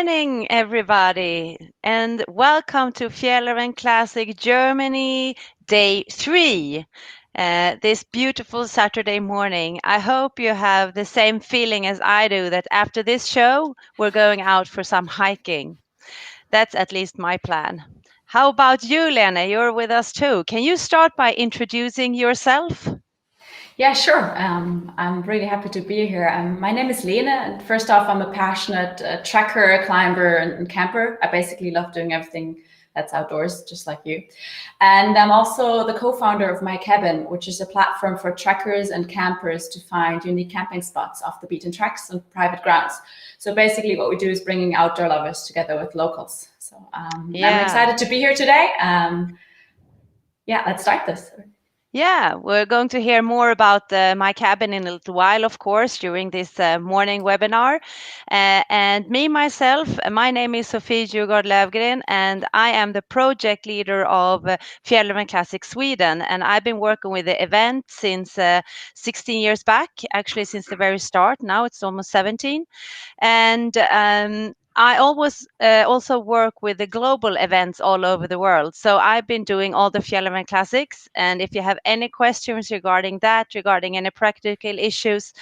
morning, everybody, and welcome to Fjällräven Classic Germany, day 3. This beautiful Saturday morning. I hope you have the same feeling as I do that after this show, we're going out for some hiking. That's at least my plan. How about you, Lena? You're with us too. Can you start by introducing yourself? Yeah, sure. I'm really happy to be here. My name is Lena, and first off, I'm a passionate trekker, climber, and camper. I basically love doing everything that's outdoors, just like you. And I'm also the co-founder of My Cabin, which is a platform for trekkers and campers to find unique camping spots off the beaten tracks and private grounds. So basically, what we do is bringing outdoor lovers together with locals. So I'm excited to be here today. Yeah, let's start this. Yeah, we're going to hear more about My Cabin in a little while, of course, during this morning webinar. And me, myself, my name is Sofie Djurgård Lövgren, and I am the project leader of Fjällräven Classic Sweden. And I've been working with the event since 16 years back, actually since the very start. Now it's almost 17. And I always also work with the global events all over the world. So I've been doing all the Fjällräven Classics. And if you have any questions regarding that, regarding any practical issues,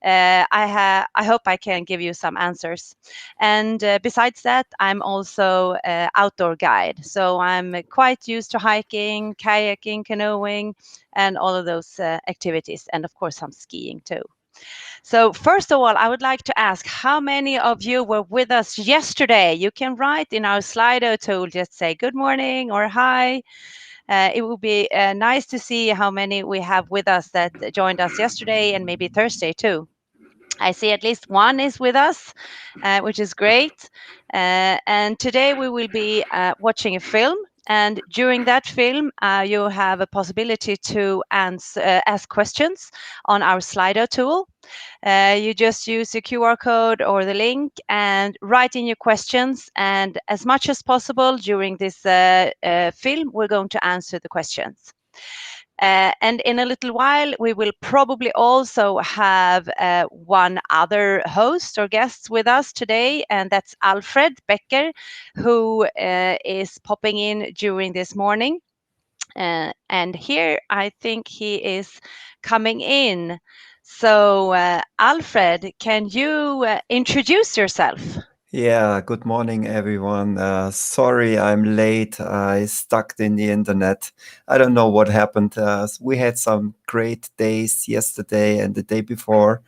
I hope I can give you some answers. And besides that, I'm also an outdoor guide. So I'm quite used to hiking, kayaking, canoeing, and all of those activities. And of course, some skiing too. So first of all, I would like to ask how many of you were with us yesterday? You can write in our Slido tool, just say good morning or hi. It would be nice to see how many we have with us that joined us yesterday and maybe Thursday too. I see at least one is with us, which is great. And today we will be watching a film. And during that film, you have a possibility to ask questions on our Slido tool. You just use the QR code or the link and write in your questions. And as much as possible during this film, we're going to answer the questions. And in a little while, we will probably also have one other host or guest with us today, and that's Alfred Becker, who is popping in during this morning. And here I think he is coming in. So, Alfred, can you introduce yourself? Yeah, good morning, everyone. Sorry I'm late. I stuck in the internet. I don't know what happened. We had some great days yesterday and the day before.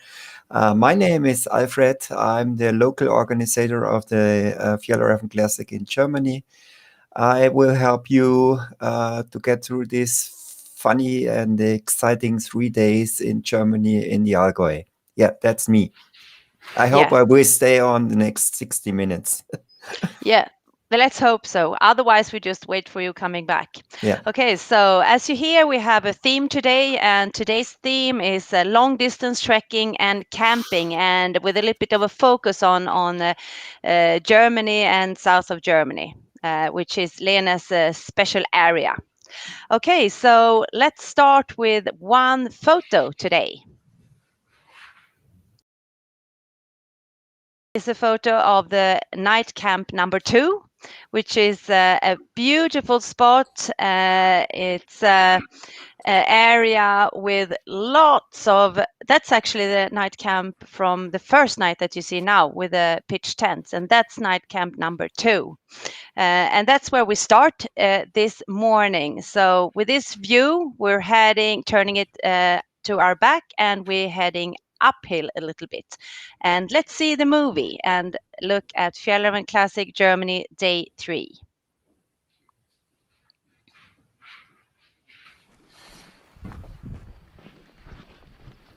My name is Alfred. I'm the local organizer of the Fjällräven Classic in Germany. I will help you to get through this funny and exciting 3 days in Germany in the Allgäu. Yeah, that's me. I hope I will stay on the next 60 minutes. Yeah, let's hope so. Otherwise, we just wait for you coming back. Yeah. Okay, so as you hear, we have a theme today, and today's theme is long distance trekking and camping, and with a little bit of a focus on Germany and south of Germany, which is Lena's special area. Okay, so let's start with one photo today. Is a photo of the night camp number 2, which is a beautiful spot. It's an area with lots of, that's actually the night camp from the first night that you see now with the pitch tents, and that's night camp number 2. And that's where we start this morning. So with this view, we're turning it to our back, and we're heading uphill a little bit. And let's see the movie and look at Fjällräven Classic Germany day 3.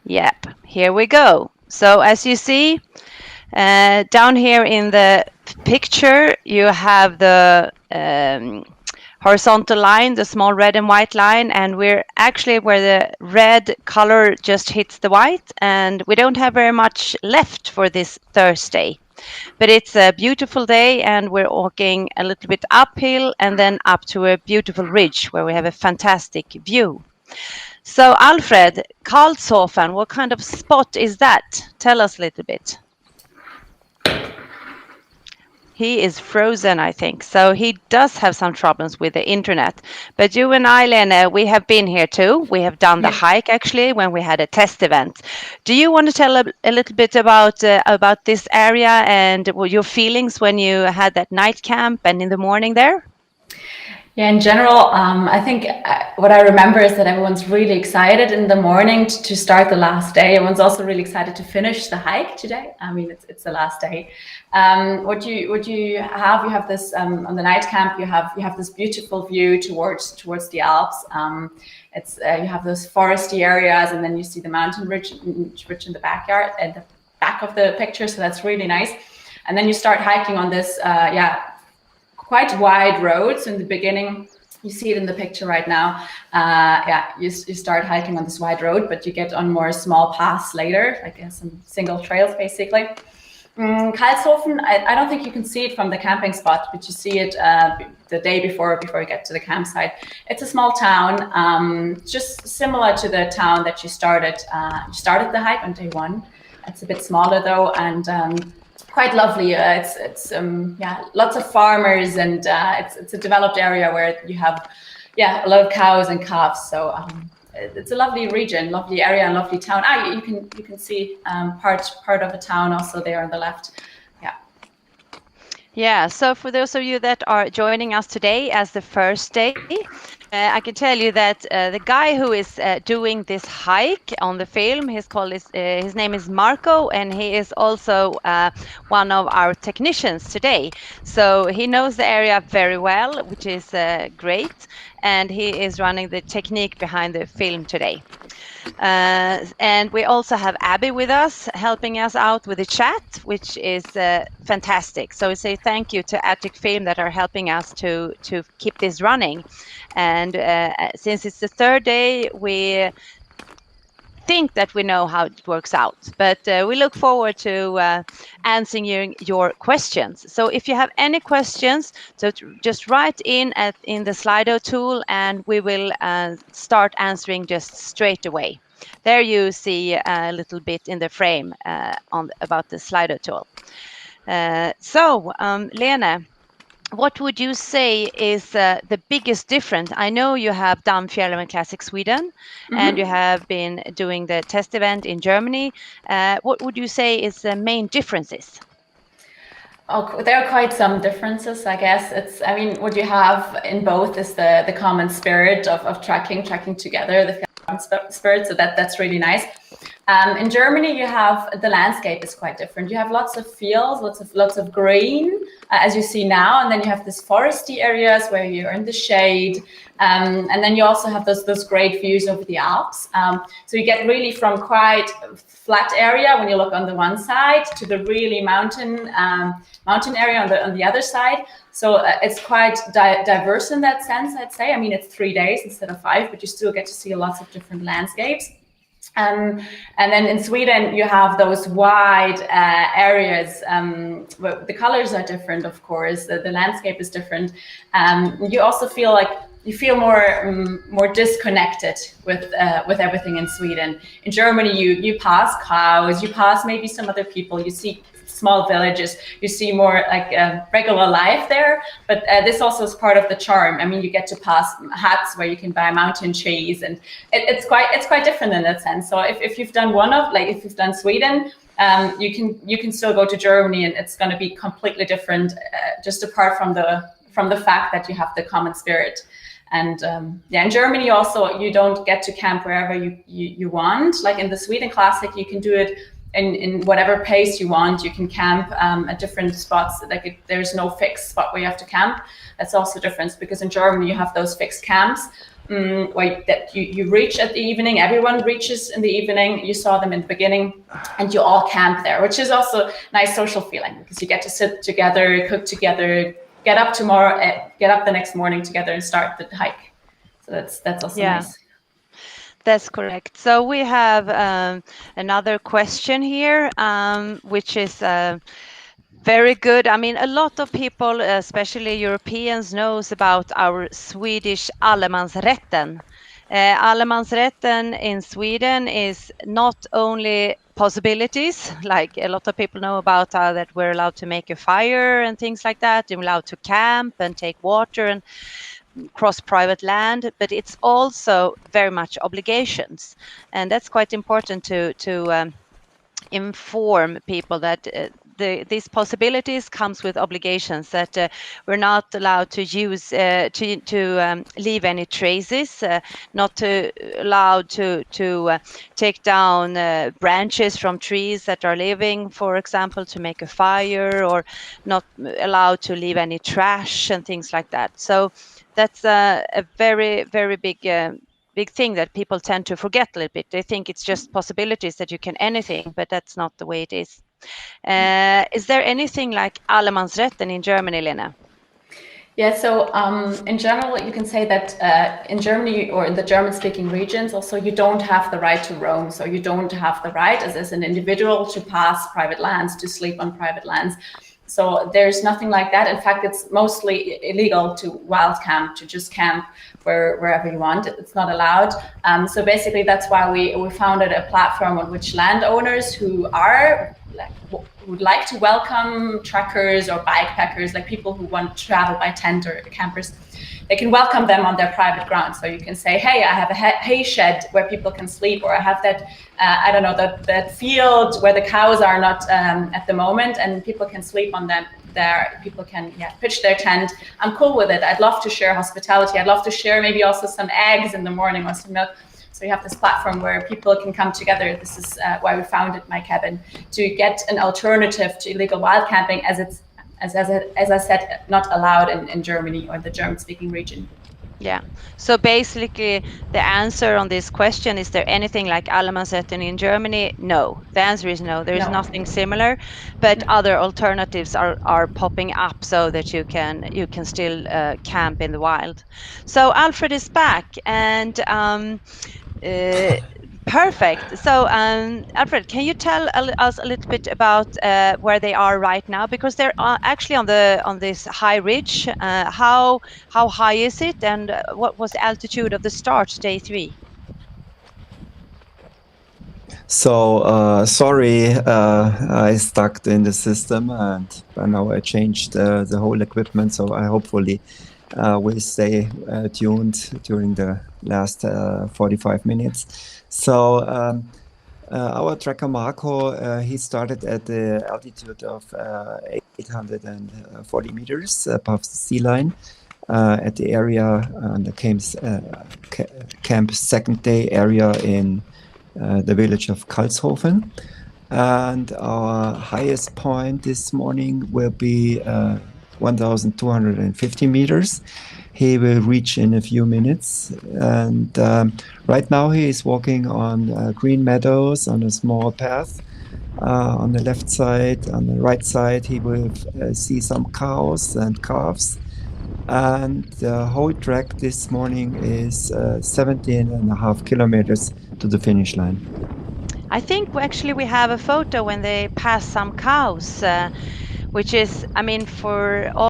Yep, here we go. So as you see, down here in the picture, you have the horizontal line, the small red and white line, and we're actually where the red color just hits the white, and we don't have very much left for this Thursday. But it's a beautiful day, and we're walking a little bit uphill and then up to a beautiful ridge where we have a fantastic view. So Alfred, Karlshofen, what kind of spot is that? Tell us a little bit. he is frozen, I think. So he does have some problems with the internet. But you and I, Lena, we have been here too. We have done the hike actually when we had a test event. Do you want to tell a little bit about this area and your feelings when you had that night camp and in the morning there? Yeah, in general, I think what I remember is that everyone's really excited in the morning to start the last day. Everyone's also really excited to finish the hike today. I mean, it's the last day. What you have this on the night camp. You have this beautiful view towards the Alps. You have those foresty areas, and then you see the mountain ridge in the backyard at the back of the picture. So that's really nice. And then you start hiking on this, quite wide roads in the beginning. You see it in the picture right now. You start hiking on this wide road, but you get on more small paths later, like some single trails basically. Karlshofen, I don't think you can see it from the camping spot, but you see it the day before you get to the campsite. It's a small town, just similar to the town that you started the hike on day one. It's a bit smaller though, and quite lovely. It's lots of farmers, and it's a developed area where you have a lot of cows and calves. So it's a lovely region, lovely area, and lovely town. You can see part of the town also there on the left. Yeah, so for those of you that are joining us today as the first day, I can tell you that the guy who is doing this hike on the film, his name is Marco, and he is also one of our technicians today. So he knows the area very well, which is great, and he is running the technique behind the film today. And we also have Abby with us, helping us out with the chat, which is fantastic. So we say thank you to Attic Film that are helping us to keep this running. And since it's the third day, we think that we know how it works out, but we look forward to answering your questions. So if you have any questions, so just write in the Slido tool, and we will start answering just straight away. There you see a little bit in the frame about the Slido tool. So Lena, what would you say is the biggest difference? I know you have done Fjällräven Classic Sweden, and you have been doing the test event in Germany. What would you say is the main differences? Oh, there are quite some differences, I guess. What you have in both is the common spirit of trekking together, the Fjällräven spirit. So that's really nice. In Germany, you have the landscape is quite different. You have lots of fields, lots of green, as you see now, and then you have this foresty areas where you're in the shade, and then you also have those great views over the Alps. So you get really from quite flat area when you look on the one side to the really mountain area on the other side. So it's quite diverse in that sense, I'd say. I mean, it's 3 days instead of 5, but you still get to see lots of different landscapes. And then in Sweden, you have those wide areas. The colors are different, of course. The landscape is different. You also feel like you feel more disconnected with everything in Sweden. In Germany, you pass cows, you pass maybe some other people, you see small villages, you see more like regular life there. But this also is part of the charm. I mean, you get to pass huts where you can buy mountain cheese, and it's quite different in that sense. So if you've done if you've done Sweden, you can still go to Germany, and it's going to be completely different, just apart from the fact that you have the common spirit. And in Germany also, you don't get to camp wherever you want. Like in the Sweden Classic, you can do it in whatever pace you want. You can camp at different spots. There's no fixed spot where you have to camp. That's also a difference, because in Germany you have those fixed camps where that you reach at the evening. Everyone reaches in the evening. You saw them in the beginning, and you all camp there, which is also a nice social feeling, because you get to sit together, cook together, get up the next morning together and start the hike. So that's also nice. That's correct. So we have another question here, which is very good. I mean, a lot of people, especially Europeans, knows about our Swedish allemansrätten. Allemansrätten in Sweden is not only possibilities, like a lot of people know about that we're allowed to make a fire and things like that. We're allowed to camp and take water and cross private land, but it's also very much obligations, and that's quite important to inform people that these possibilities comes with obligations, that we're not allowed to use to leave any traces, not allowed to take down branches from trees that are living, for example, to make a fire, or not allowed to leave any trash and things like that. So that's a very, very big thing that people tend to forget a little bit. They think it's just possibilities, that you can anything, but that's not the way it is. Is there anything like Allemansrätten in Germany, Lena? Yeah, so in general, you can say that in Germany or in the German-speaking regions, also you don't have the right to roam. So you don't have the right as an individual to pass private lands, to sleep on private lands. So there's nothing like that. In fact, it's mostly illegal to wild camp, to just camp wherever you want. It's not allowed. So basically, that's why we founded a platform on which landowners who would like to welcome trekkers or bikepackers, like people who want to travel by tent or campers, they can welcome them on their private ground. So you can say, hey, I have a hay shed where people can sleep, or I have that, I don't know, that field where the cows are not at the moment, and people can sleep on them there. People can pitch their tent. I'm cool with it. I'd love to share hospitality. I'd love to share maybe also some eggs in the morning or some milk. So you have this platform where people can come together. This is why we founded My Cabin, to get an alternative to illegal wild camping, as it's, as I said, not allowed in Germany or the German-speaking region. Yeah. So basically, the answer on this question, is there anything like Allemansrätten in Germany? No. The answer is no. There is nothing similar, but other alternatives are popping up so that you can still camp in the wild. So Alfred is back, and perfect. So, Alfred, can you tell us a little bit about where they are right now? Because they're actually on this high ridge. How high is it, and what was the altitude of the start, day 3? So sorry, I stuck in the system, and by now I changed the whole equipment. So I hopefully will stay tuned during the last 45 minutes. So our trekker Marco, he started at the altitude of 840 meters above the sea line at the area, the camp second day area in the village of Karlshofen. And our highest point this morning will be 1,250 meters. He will reach in a few minutes. And right now he is walking on green meadows on a small path. On the left side, on the right side, he will see some cows and calves. And the whole trek this morning is 17.5 kilometers to the finish line. I think actually we have a photo when they pass some cows, which is, I mean, for all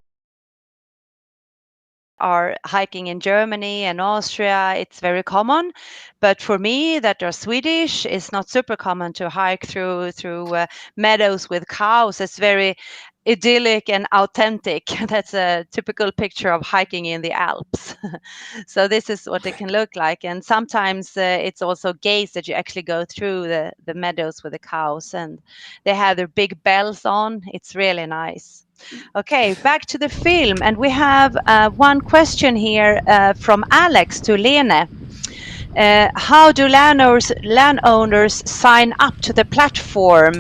are hiking in Germany and Austria, it's very common. But for me, that are Swedish, it's not super common to hike through meadows with cows. It's very idyllic and authentic. That's a typical picture of hiking in the Alps. So this is what it can look like. And sometimes it's also gates that you actually go through the meadows with the cows, and they have their big bells on. It's really nice. Okay, back to the film. And we have one question here from Alex to Lene. How do landowners sign up to the platform,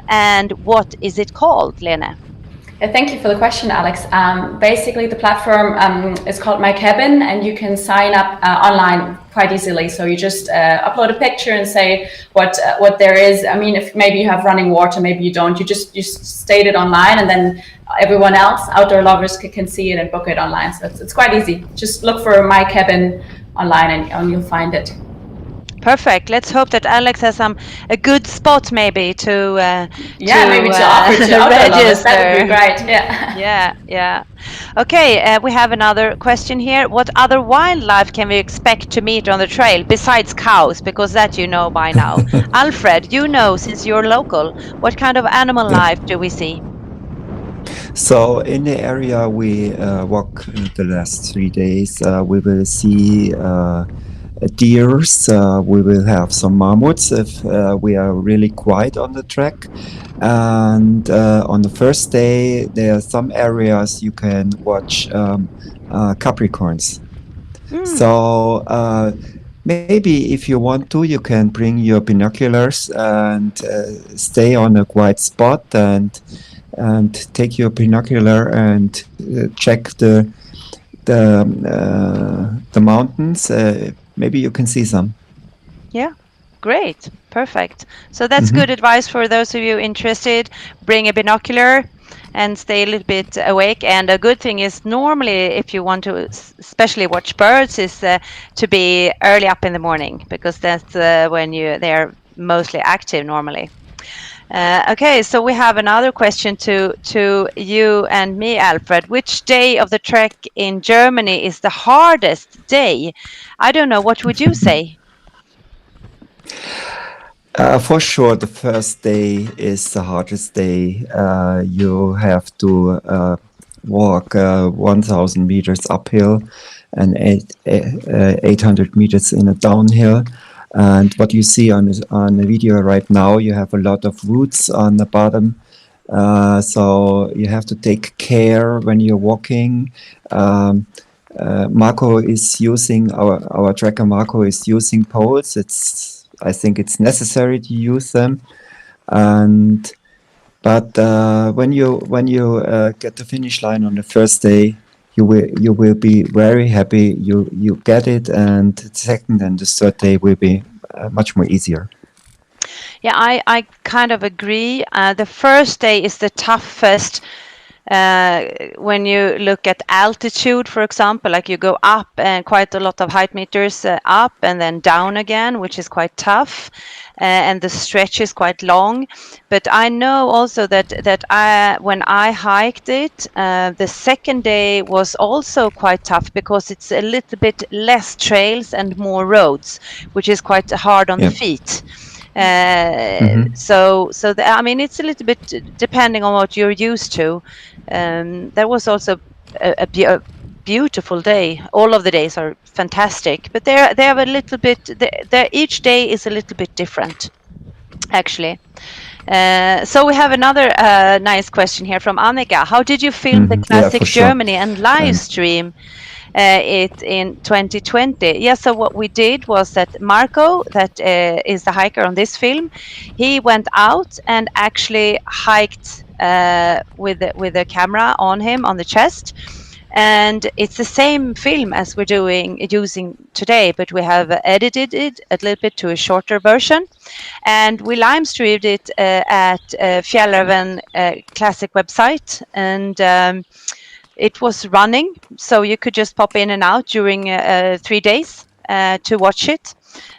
and what is it called, Lene? Thank you for the question, Alex. Basically, the platform is called My Cabin, and you can sign up online quite easily. So you just upload a picture and say what there is. I mean, if maybe you have running water, maybe you don't. You state it online, and then everyone else, outdoor lovers, can see it and book it online. So it's quite easy. Just look for My Cabin online, and you'll find it. Perfect. Let's hope that Alex has a good spot maybe to maybe to offer to Outdoor Lovers. That would be great. Yeah. Okay, we have another question here. What other wildlife can we expect to meet on the trail besides cows? Because that you know by now. Alfred, you know since you're local, what kind of animal Yeah. life do we see? So in the area we walk the last 3 days, we will see deers. We will have some mammoths if we are really quiet on the track. And on the first day, there are some areas you can watch Capricorns. So maybe if you want to, you can bring your binoculars and stay on a quiet spot and take your binocular and check the mountains. Maybe you can see some. Yeah, great, perfect. So that's good advice for those of you interested. Bring a binocular and stay a little bit awake. And a good thing is normally if you want to especially watch birds is to be early up in the morning, because that's when they're mostly active normally. Okay, so we have another question to you and me, Alfred. Which day of the trek in Germany is the hardest day? I don't know. What would you say? For sure, the first day is the hardest day. You have to walk 1,000 meters uphill and 800 meters in a downhill. And what you see on the video right now, you have a lot of roots on the bottom. So you have to take care when you're walking. Marco is using, our tracker Marco is using poles. I think it's necessary to use them. But when you get the finish line on the first day, you will be very happy. You get it, and the second and the third day will be much more easier. Yeah, I kind of agree. The first day is the toughest. When you look at altitude, for example, like you go up and quite a lot of height meters up and then down again, which is quite tough, and the stretch is quite long. But I know also that when I hiked it, the second day was also quite tough because it's a little bit less trails and more roads, which is quite hard on the feet. So I mean, it's a little bit depending on what you're used to. There was also a beautiful day. All of the days are fantastic, but they have a little bit. Each day is a little bit different, actually. So we have another nice question here from Annika. How did you film the Classic Germany and live stream it in 2020? Yeah, so what we did was that Marco, that is the hiker on this film, he went out and actually hiked with a camera on him on the chest. And it's the same film as we're using today, but we have edited it a little bit to a shorter version, and we live streamed it at Fjällräven Classic website, and it was running, so you could just pop in and out during 3 days to watch it.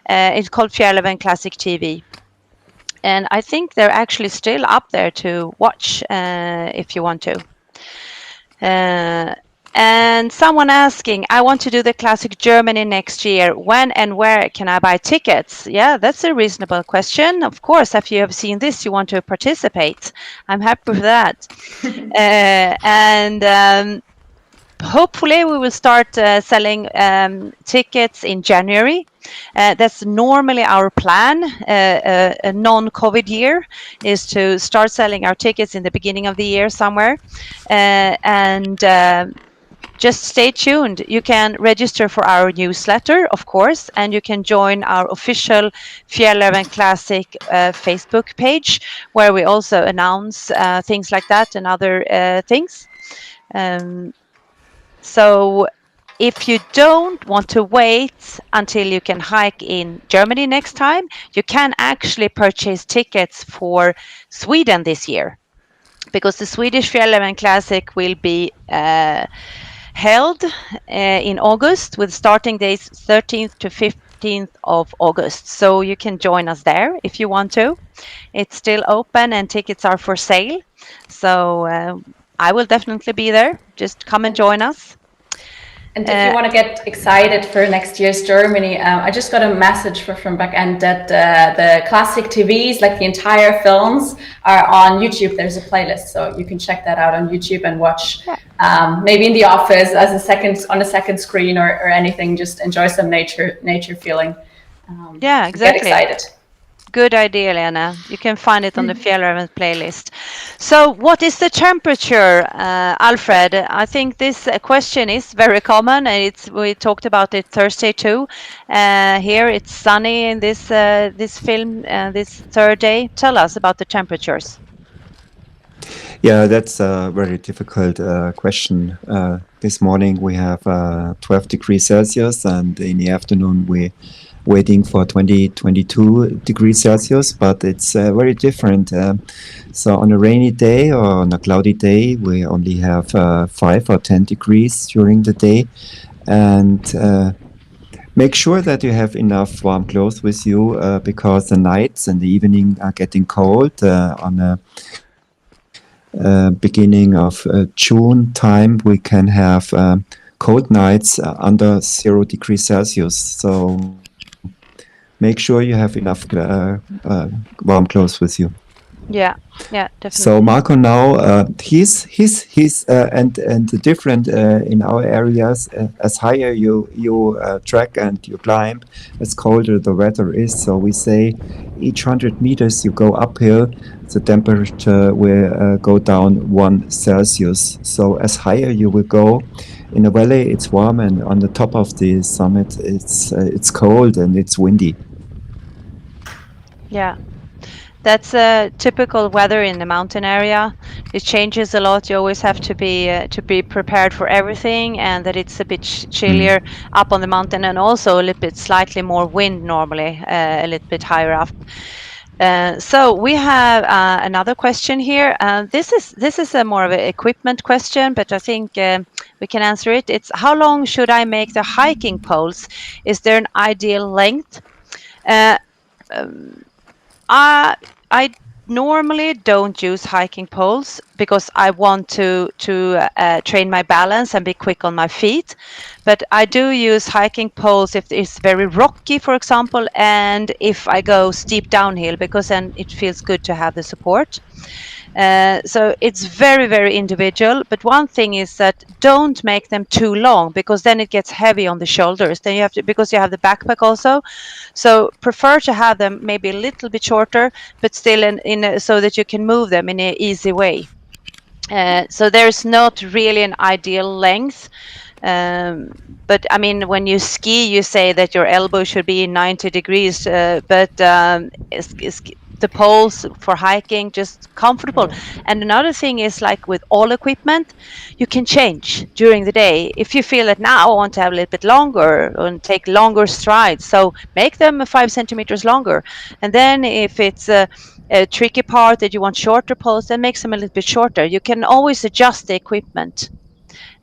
It's called Fjällräven Classic TV. And I think they're actually still up there to watch if you want to. And someone asking, I want to do the Classic Germany next year. When and where can I buy tickets? Yeah, that's a reasonable question. Of course, if you have seen this, you want to participate. I'm happy for that. And hopefully we will start selling tickets in January. That's normally our plan. A non-COVID year is to start selling our tickets in the beginning of the year somewhere. Just stay tuned. You can register for our newsletter, of course, and you can join our official Fjällräven Classic Facebook page, where we also announce things like that and other things. So if you don't want to wait until you can hike in Germany next time, you can actually purchase tickets for Sweden this year, because the Swedish Fjällräven Classic will be held in August with starting days 13th to 15th of August. So you can join us there if you want to. It's still open and tickets are for sale. So I will definitely be there. Just come and join us. And if you want to get excited for next year's Germany, I just got a message from back end that the classic TVs, like the entire films, are on YouTube. There's a playlist, so you can check that out on YouTube and watch. Maybe in the office as on a second screen or anything. Just enjoy some nature feeling. Yeah, exactly. Get excited. Good idea, Lena. You can find it on the Fjällräven playlist. So what is the temperature, Alfred? I think this question is very common, and we talked about it Thursday too. Here it's sunny in this film, this third day. Tell us about the temperatures. Yeah, that's a very difficult question. This morning we have 12 degrees Celsius, and in the afternoon we're waiting for 22 degrees Celsius, but it's very different. So on a rainy day or on a cloudy day, we only have 5 or 10 degrees during the day. And make sure that you have enough warm clothes with you because the nights and the evening are getting cold. On a beginning of June time, we can have cold nights under 0 degrees Celsius. So make sure you have enough warm clothes with you. Yeah, definitely. So Marco now he's and the different in our areas as higher you trek and you climb, as colder the weather is. So we say each 100 meters you go uphill, the temperature will go down 1 Celsius. So as higher you will go, in the valley it's warm, and on the top of the summit it's cold and it's windy. Yeah, that's typical weather in the mountain area. It changes a lot. You always have to be prepared for everything, and that it's a bit chillier up on the mountain, and also a little bit slightly more wind normally, a little bit higher up. So we have another question here. This is a more of an equipment question, but I think we can answer it. It's how long should I make the hiking poles? Is there an ideal length? I normally don't use hiking poles because I want to train my balance and be quick on my feet. But I do use hiking poles if it's very rocky, for example, and if I go steep downhill, because then it feels good to have the support. So it's very, very individual. But one thing is that don't make them too long, because then it gets heavy on the shoulders. Then you have to, because you have the backpack also. So prefer to have them maybe a little bit shorter, but still so that you can move them in an easy way. So there's not really an ideal length. But I mean, when you ski, you say that your elbow should be 90 degrees, but the poles for hiking just comfortable. And another thing is, like with all equipment, you can change during the day. If you feel that now I want to have a little bit longer and take longer strides, so make them 5 centimeters longer. And then if it's a tricky part that you want shorter poles, then make them a little bit shorter. You can always adjust the equipment.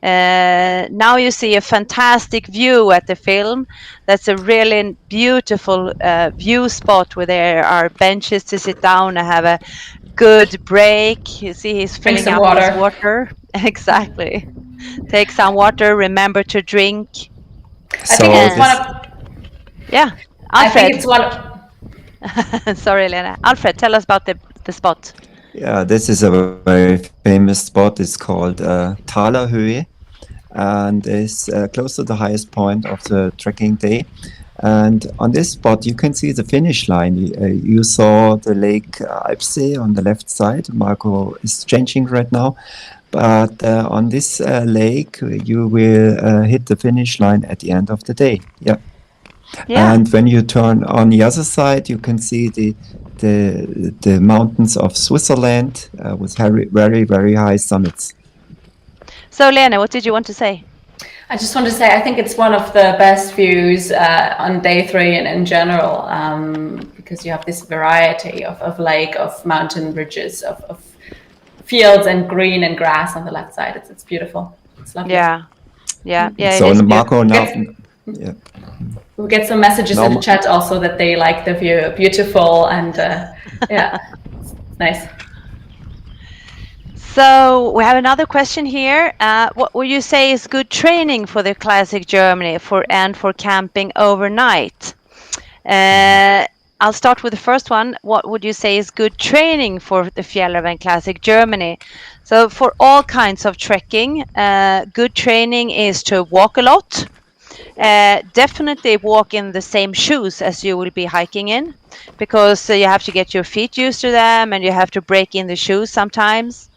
Now you see a fantastic view at the film. That's a really beautiful view spot where there are benches to sit down and have a good break. You see he's filling up his water. Exactly. Take some water. Remember to drink. I think it's one of... Yeah, Alfred. I think it's one of... Sorry, Lena. Alfred, tell us about the spot. Yeah, this is a very famous spot. It's called Thalerhöhe, and it's close to the highest point of the trekking day. And on this spot, you can see the finish line. You saw the Lake Alpsee on the left side. Marco is changing right now. But on this lake, you will hit the finish line at the end of the day. Yeah. And when you turn on the other side, you can see the mountains of Switzerland with very, very high summits. So, Lena, what did you want to say? I just want to say I think it's one of the best views on day 3 and in general, because you have this variety of lake, of mountain ridges, of fields and green and grass on the left side. It's beautiful. It's lovely. Yeah. So Marco, Yeah. We'll get some messages in the chat also that they like the view, beautiful, and yeah, nice. So we have another question here. What would you say is good training for the Classic Germany for camping overnight? I'll start with the first one. What would you say is good training for the Fjällräven Classic Germany? So for all kinds of trekking, good training is to walk a lot. Definitely walk in the same shoes as you will be hiking in, because you have to get your feet used to them and you have to break in the shoes sometimes.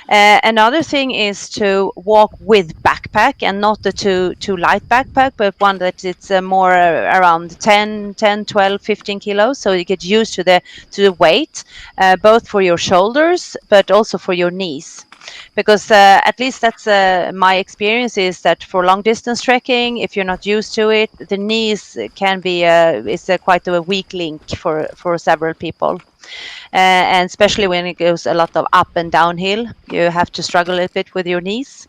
Another thing is to walk with backpack, and not the too light backpack, but one that it's more around 10, 12, 15 kilos, so you get used to the weight, both for your shoulders but also for your knees. Because at least that's my experience, is that for long distance trekking, if you're not used to it, the knees can be quite a weak link for several people. And especially when it goes a lot of up and downhill, you have to struggle a bit with your knees.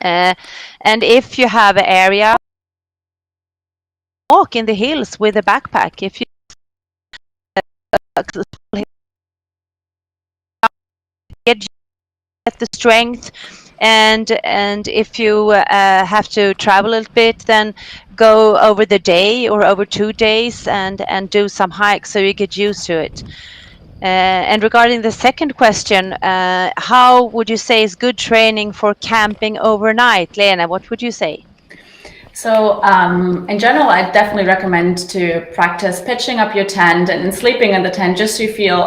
And if you have an area, walk in the hills with a backpack. If you get the strength, and if you have to travel a little bit, then go over the day or over 2 days and do some hikes so you get used to it. And regarding the second question, how would you say is good training for camping overnight? Lena, what would you say? So in general, I definitely recommend to practice pitching up your tent and sleeping in the tent, just so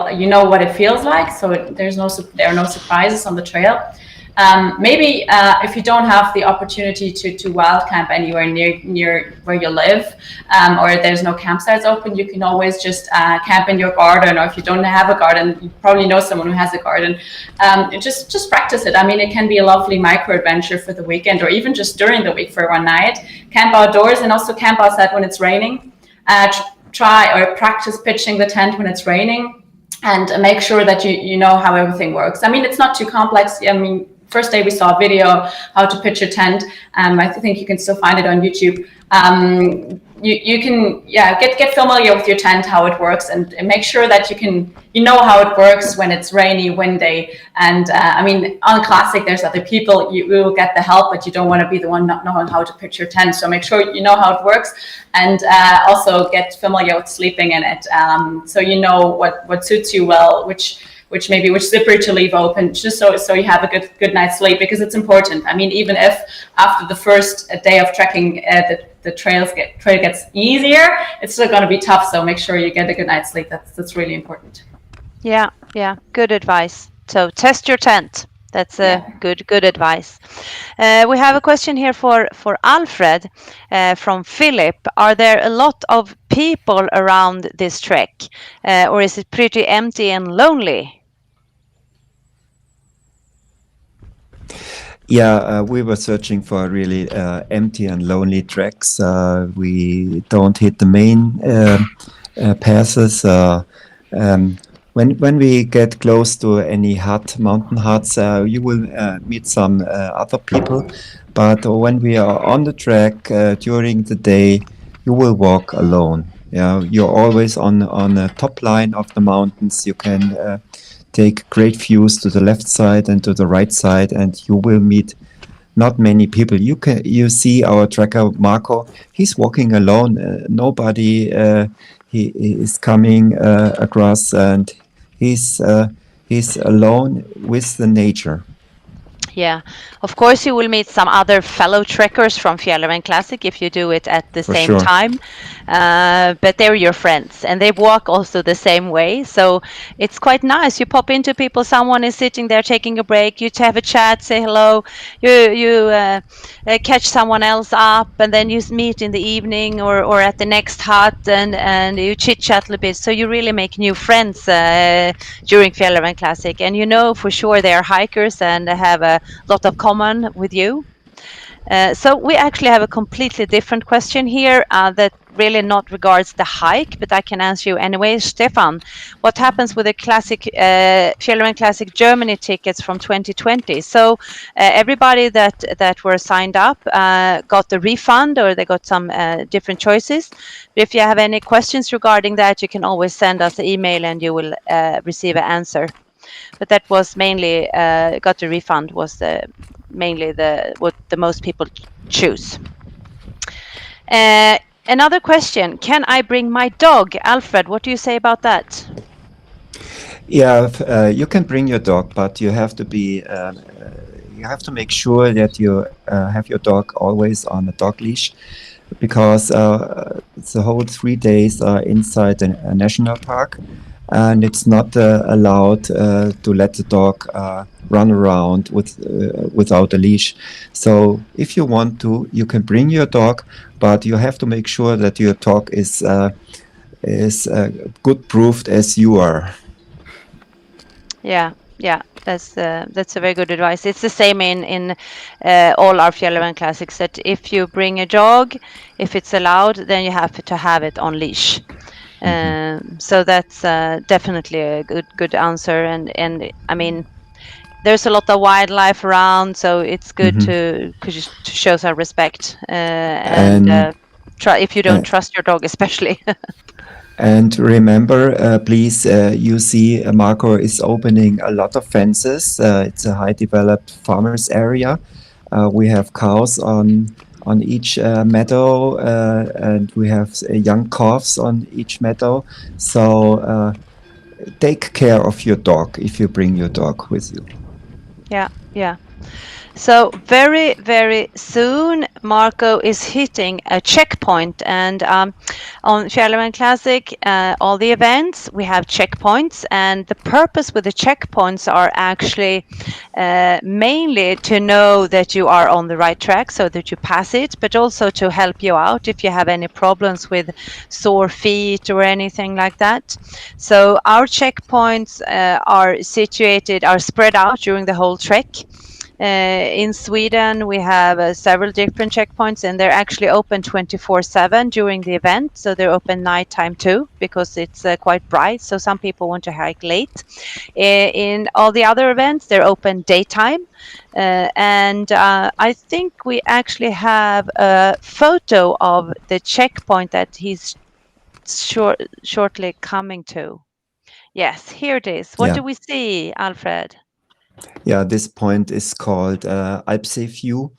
you know what it feels like. So there are no surprises on the trail. Maybe if you don't have the opportunity to wild camp anywhere near where you live, or there's no campsites open, you can always just camp in your garden. Or if you don't have a garden, you probably know someone who has a garden. Just practice it. I mean, it can be a lovely micro adventure for the weekend, or even just during the week for one night. Camp outdoors, and also camp outside when it's raining. Try or practice pitching the tent when it's raining, and make sure that you know how everything works. I mean, it's not too complex. I mean, first day we saw a video how to pitch a tent. I think you can still find it on YouTube. You can get familiar with your tent, how it works, and make sure that you know how it works when it's rainy, windy. And I mean, on Classic, there's other people. You will get the help, but you don't want to be the one not knowing how to pitch your tent. So make sure you know how it works, and also get familiar with sleeping in it, so you know what suits you well, which zipper to leave open, just so you have a good night's sleep, because it's important. I mean, even if after the first day of trekking the trail gets easier, it's still going to be tough. So make sure you get a good night's sleep. That's really important. Yeah, good advice. So test your tent. That's good advice. We have a question here for Alfred from Philip. Are there a lot of people around this trek, or is it pretty empty and lonely? Yeah, we were searching for really empty and lonely tracks. We don't hit the main passes. When we get close to any mountain huts, you will meet some other people. But when we are on the track during the day, you will walk alone. Yeah, you're always on the top line of the mountains. You can take great views to the left side and to the right side, and you will meet not many people. You see our tracker Marco. He's walking alone. Nobody he is coming across, and he's alone with the nature. Yeah, of course you will meet some other fellow trekkers from Fjällräven Classic if you do it at the same time, but they're your friends and they walk also the same way, so it's quite nice. You pop into people, someone is sitting there taking a break, you have a chat, say hello, you catch someone else up, and then you meet in the evening or at the next hut, and you chit chat a little bit, so you really make new friends during Fjällräven Classic, and you know for sure they are hikers and have a lot of common with you. So we actually have a completely different question here that really not regards the hike, but I can answer you anyway. Stefan, what happens with the classic Fjällräven Classic Germany tickets from 2020? So everybody that were signed up got the refund, or they got some different choices. But if you have any questions regarding that, you can always send us an email and you will receive an answer. But that was mainly got the refund was mainly what the most people choose. Another question: can I bring my dog? Alfred, what do you say about that? Yeah, you can bring your dog, but you have to make sure that you have your dog always on a dog leash, because the whole 3 days are inside a national park, and it's not allowed to let the dog run around without a leash. So if you want to, you can bring your dog, but you have to make sure that your dog is good proofed as you are. Yeah, that's a very good advice. It's the same in all our Fjällräven Classics, that if you bring a dog, if it's allowed, then you have to have it on leash. So that's definitely a good answer. And I mean, there's a lot of wildlife around, so it's good to show some respect and try if you don't trust your dog, especially. And remember, please, you see Marco is opening a lot of fences. It's a high developed farmers area. We have cows on each meadow, and we have young calves on each meadow. So take care of your dog if you bring your dog with you. Yeah. So very, very soon, Marco is hitting a checkpoint, and on Fjällräven Classic, all the events, we have checkpoints, and the purpose with the checkpoints are actually mainly to know that you are on the right track, so that you pass it, but also to help you out if you have any problems with sore feet or anything like that. So our checkpoints are spread out during the whole trek. In Sweden, we have several different checkpoints, and they're actually open 24/7 during the event. So they're open nighttime too, because it's quite bright. So some people want to hike late. In all the other events, they're open daytime. And I think we actually have a photo of the checkpoint that he's shortly coming to. Yes, here it is. What do we see, Alfred? Yeah, this point is called Alpsee-View,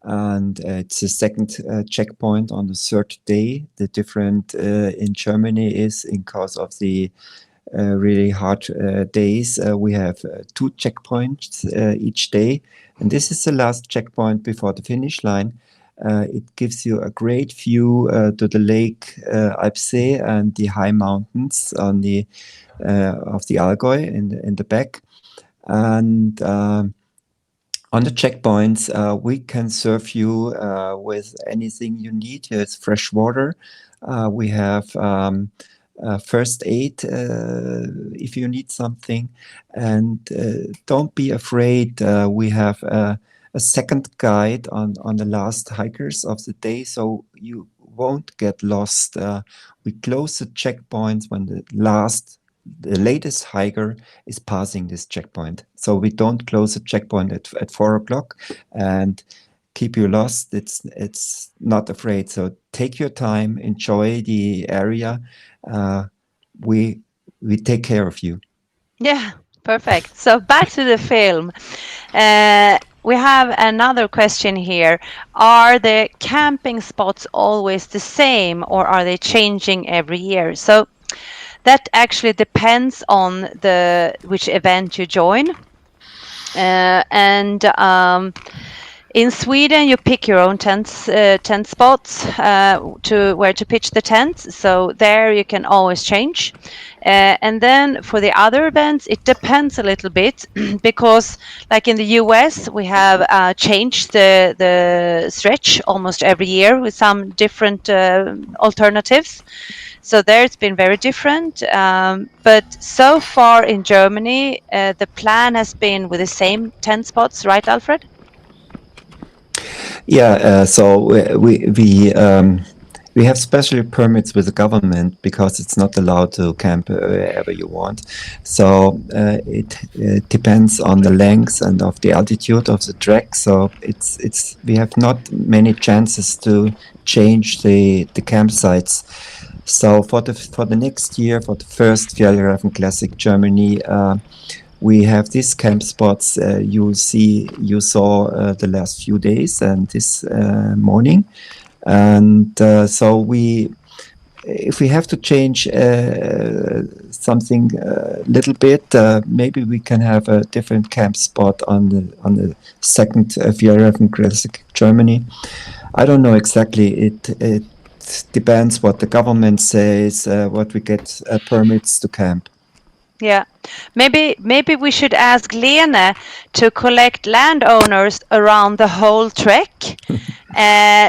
and it's the second checkpoint on the third day. The different in Germany is because of the really hard days. We have 2 checkpoints each day, and this is the last checkpoint before the finish line. It gives you a great view to the lake Alpsee and the high mountains on the of the Allgäu in the back. And on the checkpoints, we can serve you with anything you need. There's fresh water. We have first aid if you need something. And don't be afraid. We have a second guide on the last hikers of the day, so you won't get lost. We close the checkpoints when the latest hiker is passing this checkpoint. So we don't close the checkpoint at 4 o'clock and keep you lost. It's not afraid. So take your time, enjoy the area. We take care of you. Yeah, perfect. So back to the film. We have another question here. Are the camping spots always the same, or are they changing every year? So that actually depends on which event you join. In Sweden, you pick your own tent spots to where to pitch the tents. So there you can always change. And then for the other events, it depends a little bit because, like in the US, we have changed the stretch almost every year with some different alternatives. So there it's been very different. But so far in Germany, the plan has been with the same tent spots, right, Alfred? Yeah, so we have special permits with the government because it's not allowed to camp wherever you want. So it depends on the length and of the altitude of the track. So it's we have not many chances to change the campsites. So for the next year, for the first Fjällräven Classic Germany, we have these camp spots you saw the last few days and this morning, and so if we have to change something a little bit, maybe we can have a different camp spot on the second Fjällräven Classic Germany. I don't know exactly. It depends what the government says, what we get permits to camp. Yeah, maybe we should ask Lene to collect landowners around the whole trek,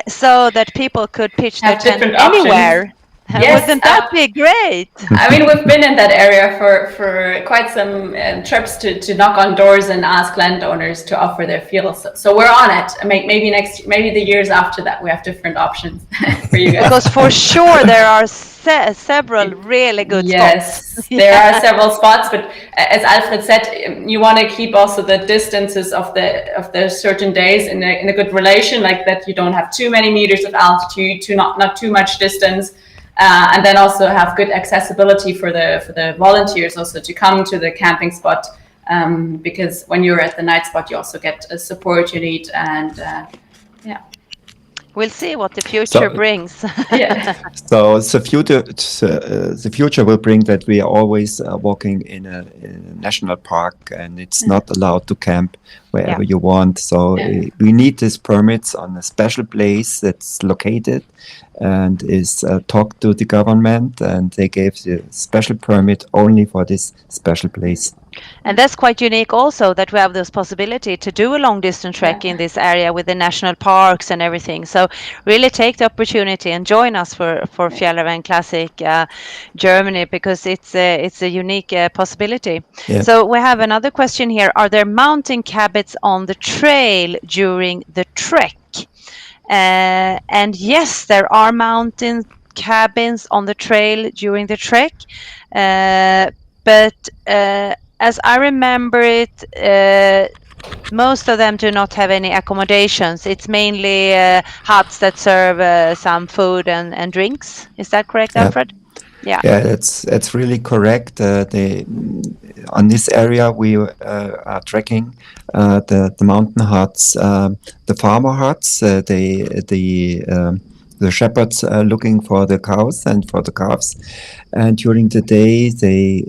so that people could pitch their Have tent different anywhere. options. Yes, Wouldn't that be great? I mean, we've been in that area for quite some trips to knock on doors and ask landowners to offer their fuels. So we're on it. Maybe the years after that, we have different options for you guys. Because for sure there are several really good Yes, spots. there are several spots, but as Alfred said, you want to keep also the distances of the certain days in a good relation, like that you don't have too many meters of altitude, not too much distance. And then also have good accessibility for the volunteers also to come to the camping spot, because when you're at the night spot, you also get support you need, and yeah. We'll see what the future brings. Yeah. So the future will bring that we are always walking in a national park, and it's not allowed to camp wherever you want. So we need these permits on a special place that's located and is talked to the government, and they gave the special permit only for this special place. And that's quite unique also, that we have this possibility to do a long distance trek in this area with the national parks and everything. So really take the opportunity and join us for Fjällräven Classic Germany, because it's a unique possibility. Yeah. So we have another question here. Are there mountain cabins on the trail during the trek? And yes, there are mountain cabins on the trail during the trek, but as I remember it, most of them do not have any accommodations. It's mainly huts that serve some food and drinks. Is that correct, Alfred? Yeah. Yeah, that's really correct. On this area we are trekking the mountain huts, the farmer huts. The shepherds are looking for the cows and for the calves, and during the day they,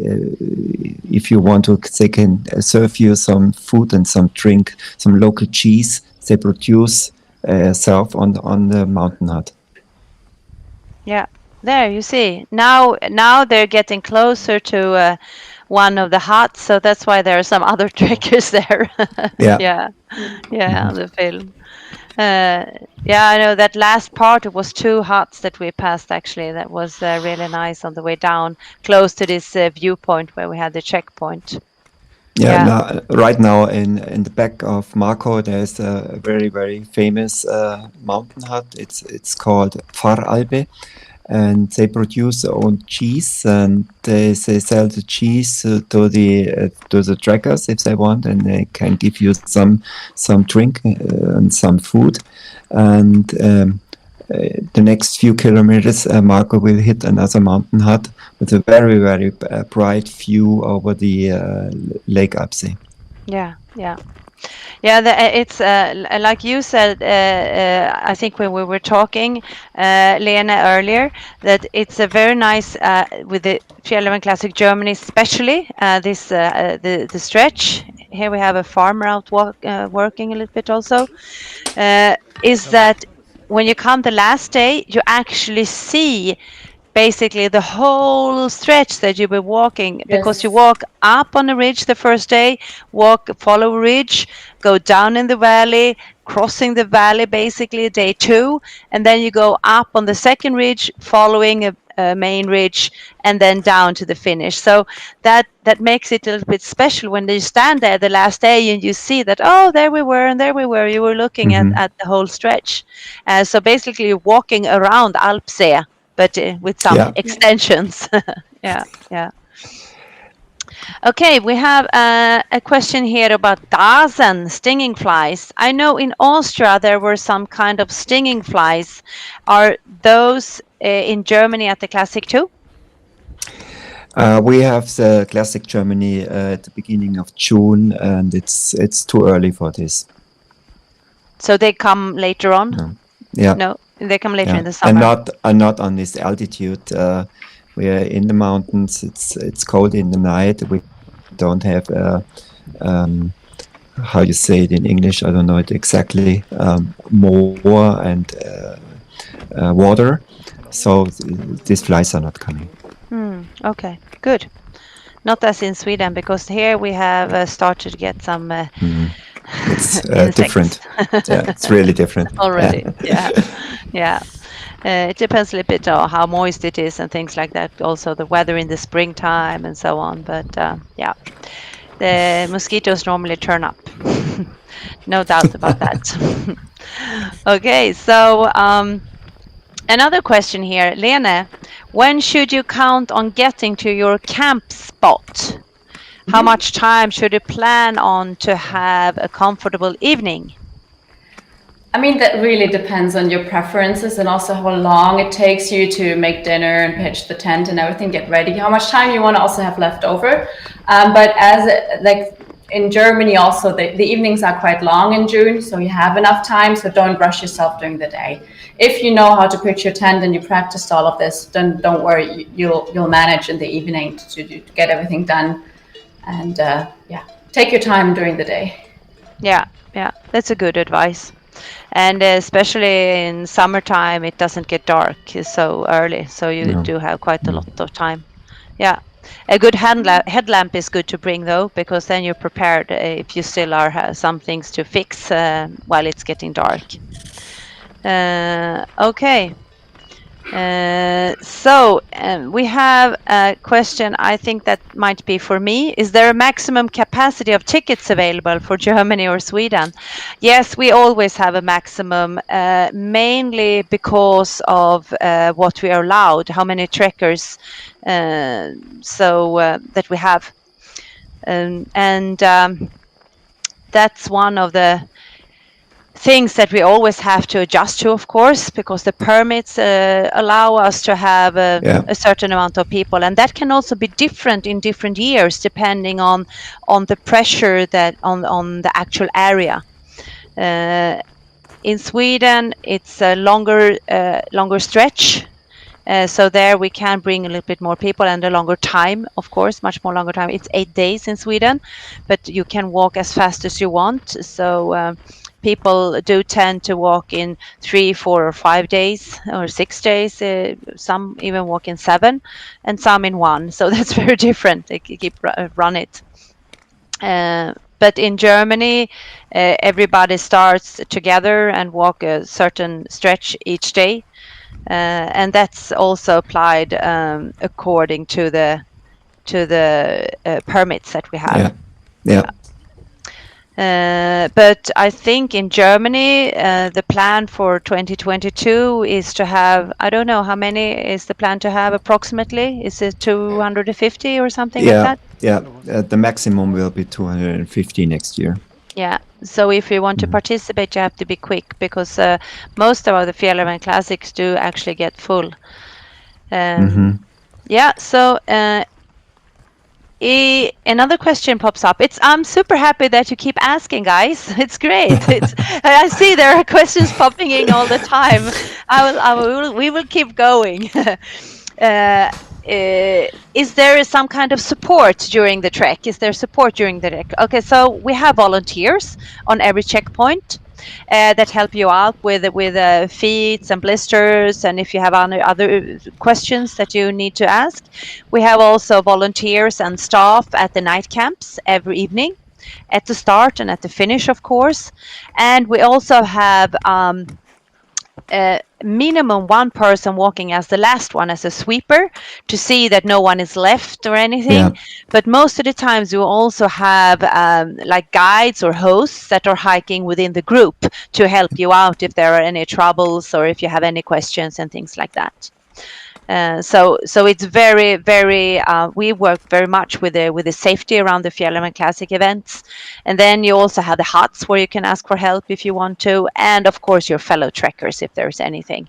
if you want to, they can serve you some food and some drink, some local cheese they produce self on the mountain hut. Yeah, there you see. Now they're getting closer to one of the huts, so that's why there are some other trekkers there. Yeah, on the film. I know that last part, it was 2 huts that we passed actually. That was really nice on the way down, close to this viewpoint where we had the checkpoint. Right now in the back of Marco there's a very, very famous mountain hut. It's called Pfarralbe, and they produce their own cheese, and they sell the cheese to the trekkers if they want, and they can give you some drink and some food. And the next few kilometers, Marco will hit another mountain hut with a very, very bright view over the Lake Apsey. Yeah. It's like you said. I think when we were talking, Lena, earlier, that it's a very nice with the Fjällräven Classic Germany, especially the stretch. Here we have a farmer out working a little bit also. Is that when you come the last day, you actually see basically the whole stretch that you've been walking, because you walk up on the ridge the first day, follow ridge, go down in the valley, crossing the valley basically day 2, and then you go up on the second ridge, following a main ridge, and then down to the finish. So that makes it a little bit special when you stand there the last day and you see that, oh, there we were, and there we were. You were looking at the whole stretch. So basically, you're walking around Alpsee, but with some extensions. Yeah. Okay, we have a question here about Dasen, stinging flies. I know in Austria there were some kind of stinging flies. Are those in Germany at the Classic too? We have the Classic Germany at the beginning of June, and it's too early for this. So they come later on? No. Yeah. No, they come later in the summer. And not on this altitude. We are in the mountains. It's cold in the night. We don't have how you say it in English. I don't know it exactly. Moor and water. So these flies are not coming. Okay, good. Not as in Sweden, because here we have started to get some. It's different. Yeah, it's really different already. Yeah. It depends a little bit on how moist it is and things like that. Also, the weather in the springtime and so on. But yeah, the mosquitoes normally turn up. No doubt about that. Okay, so another question here, Lene. When should you count on getting to your camp spot? How much time should you plan on to have a comfortable evening? I mean, that really depends on your preferences and also how long it takes you to make dinner and pitch the tent and everything, get ready, how much time you want to also have left over. But like in Germany also, the evenings are quite long in June, so you have enough time, so don't rush yourself during the day. If you know how to pitch your tent and you practiced all of this, then don't worry, you'll manage in the evening to get everything done. And take your time during the day. Yeah, that's a good advice. And especially in summertime, it doesn't get dark so early, so you do have quite a lot of time. Yeah, a good headlamp is good to bring though, because then you're prepared if you still have some things to fix while it's getting dark. Okay. So we have a question, I think that might be for me. Is there a maximum capacity of tickets available for Germany or Sweden? Yes, we always have a maximum, mainly because of what we are allowed, how many trekkers that we have. And that's one of the things that we always have to adjust to, of course, because the permits allow us to have a certain amount of people, and that can also be different in different years depending on the pressure that on the actual area. In Sweden, it's a longer stretch. So there we can bring a little bit more people and a longer time, of course, much more longer time. It's 8 days in Sweden, but you can walk as fast as you want. So people do tend to walk in 3, 4, or 5 days or 6 days. Some even walk in 7 and some in 1. So that's very different. They keep run it. But in Germany, everybody starts together and walk a certain stretch each day. And that's also applied according to the permits that we have. But I think in Germany, the plan for 2022 is to have, I don't know, how many is the plan to have approximately? Is it 250 or something like that? Yeah, the maximum will be 250 next year. Yeah, so if you want to participate, you have to be quick, because most of the Fjällräven Classics do actually get full. Yeah, so another question pops up. I'm super happy that you keep asking, guys. It's great. I see there are questions popping in all the time. We will keep going. Is there some kind of support during the trek? Is there support during the trek? Okay, so we have volunteers on every checkpoint that help you out with feet and blisters, and if you have other questions that you need to ask. We have also volunteers and staff at the night camps every evening, at the start and at the finish, of course. And we also have minimum one person walking as the last one, as a sweeper, to see that no one is left or anything. Yeah. But most of the times you also have like guides or hosts that are hiking within the group to help you out if there are any troubles or if you have any questions and things like that. So it's very, very. We work very much with the safety around the Fjällräven Classic events, and then you also have the huts where you can ask for help if you want to, and of course your fellow trekkers if there's anything.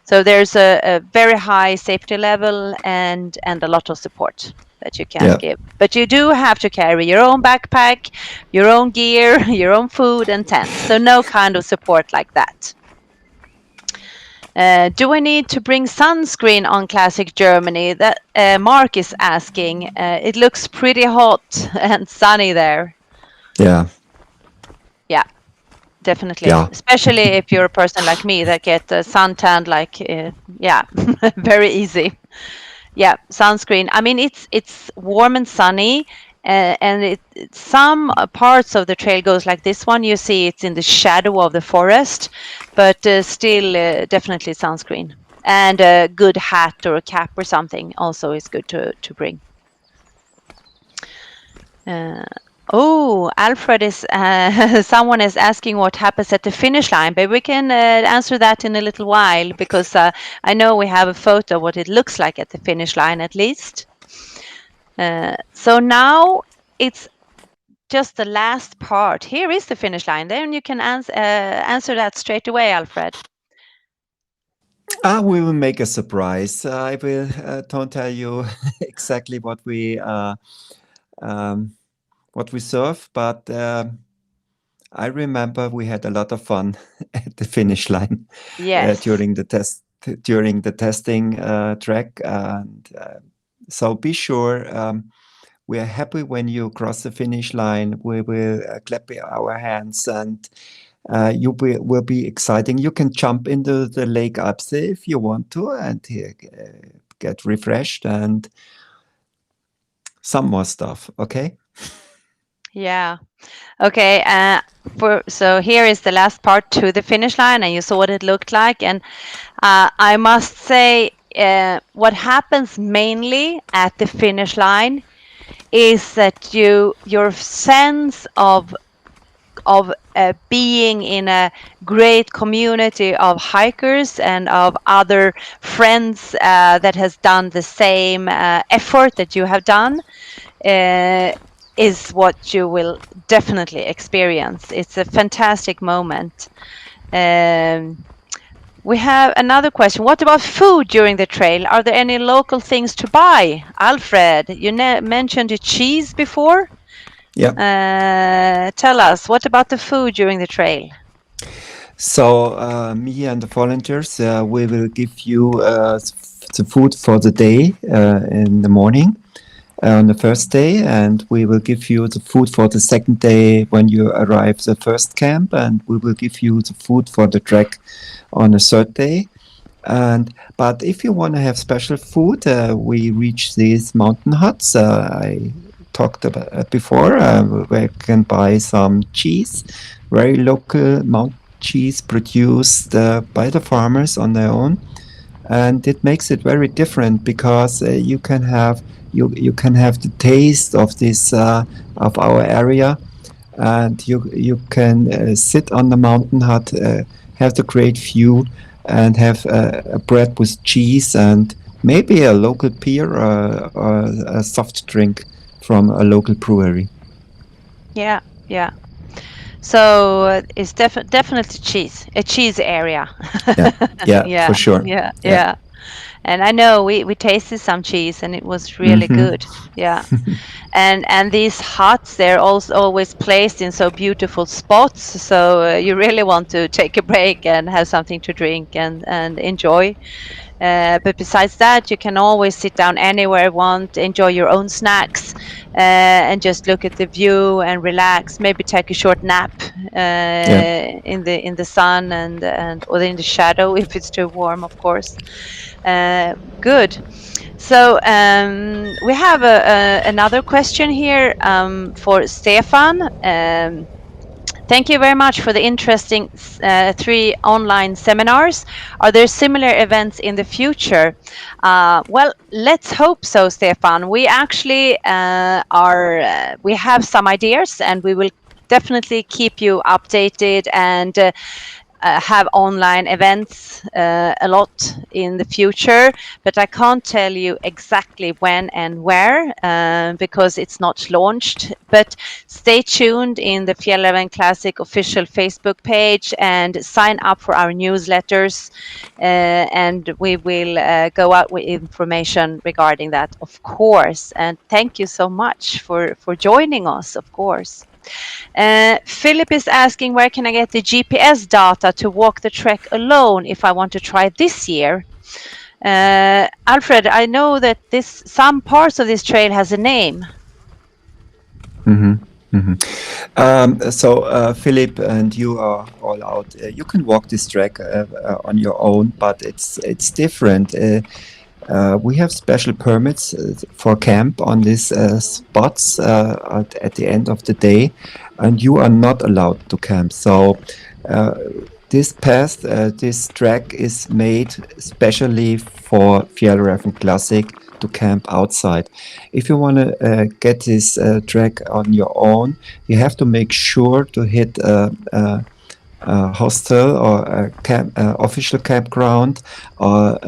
So there's a very high safety level and a lot of support that you can give. But you do have to carry your own backpack, your own gear, your own food and tent. So no kind of support like that. Do I need to bring sunscreen on Classic Germany? That Mark is asking. It looks pretty hot and sunny there. Yeah. Yeah, definitely. Yeah. Especially if you're a person like me that get suntanned like, yeah, very easy. Yeah, sunscreen. I mean, it's warm and sunny. And some parts of the trail goes like this one. You see it's in the shadow of the forest, but still definitely sunscreen. And a good hat or a cap or something also is good to bring. Alfred is, someone is asking what happens at the finish line, but we can answer that in a little while because I know we have a photo of what it looks like at the finish line at least. So now it's just the last part. Here is the finish line. Then you can answer that straight away, Alfred. We will make a surprise. I will don't tell you exactly what we serve, but I remember we had a lot of fun at the finish line. Yes. During the testing track, and so be sure. We are happy when you cross the finish line. We will clap our hands, and you will be exciting. You can jump into the Lake Absee if you want to, and get refreshed and some more stuff. Okay. Yeah. Okay. So here is the last part to the finish line, and you saw what it looked like. And I must say, what happens mainly at the finish line is that your sense of being in a great community of hikers and of other friends that has done the same effort that you have done is what you will definitely experience. It's a fantastic moment. We have another question. What about food during the trail? Are there any local things to buy? Alfred, you mentioned the cheese before. Yeah. Tell us, what about the food during the trail? So me and the volunteers, we will give you the food for the day in the morning on the first day, and we will give you the food for the second day when you arrive the first camp, and we will give you the food for the trek on the third day. But if you want to have special food, we reach these mountain huts. I talked about before, where you can buy some cheese, very local mountain cheese produced by the farmers on their own, and it makes it very different because you can have the taste of this of our area, and you can sit on the mountain hut, have the great view, and have a bread with cheese and maybe a local beer or a soft drink from a local brewery. Yeah. So it's definitely cheese, a cheese area. Yeah, for sure. Yeah. And I know we tasted some cheese and it was really good. Yeah. And these huts, they're also always placed in so beautiful spots. So you really want to take a break and have something to drink and enjoy. But besides that, you can always sit down anywhere you want, enjoy your own snacks, and just look at the view and relax. Maybe take a short nap in the sun and or in the shadow if it's too warm, of course. Good. So we have another question here for Stefan. Thank you very much for the interesting 3 online seminars. Are there similar events in the future? Well, let's hope so, Stefan. We actually we have some ideas, and we will definitely keep you updated and have online events a lot in the future, but I can't tell you exactly when and where because it's not launched. But stay tuned in the Fjällräven Classic official Facebook page and sign up for our newsletters, and we will go out with information regarding that, of course. And thank you so much for joining us, of course. Philip is asking, where can I get the GPS data to walk the trek alone if I want to try this year? Alfred, I know that some parts of this trail has a name. So Philip, and you are all out. You can walk this track on your own, but it's different. We have special permits for camp on these spots at the end of the day, and you are not allowed to camp. So this path, this track is made specially for Fjällräven Classic to camp outside. If you want to get this track on your own, you have to make sure to hit a hostel or a official campground or